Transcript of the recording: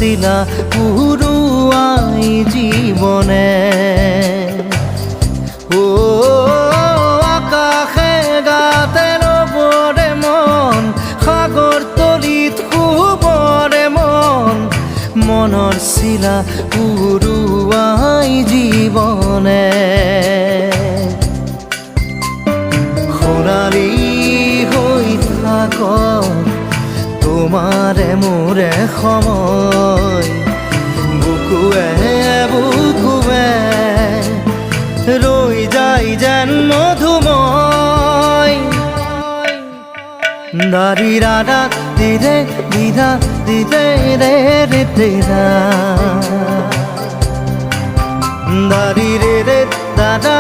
শিলা উৰুৱাই জীৱনে ও আকাশে গাতে ৰবৰে মন সাগৰ তলিত শুবৰে মন মনৰ শিলা উৰুৱাই জীৱনে সোণালী হৈ থাক তোমাৰে মোৰে সময় বুকুৱে বুকুৱে ৰৈ যায় যেন মধুময় দাৰি ৰাধা দিদে দিদা দিদে ৰে ৰে দিদা দাৰি ৰে ৰে দাদা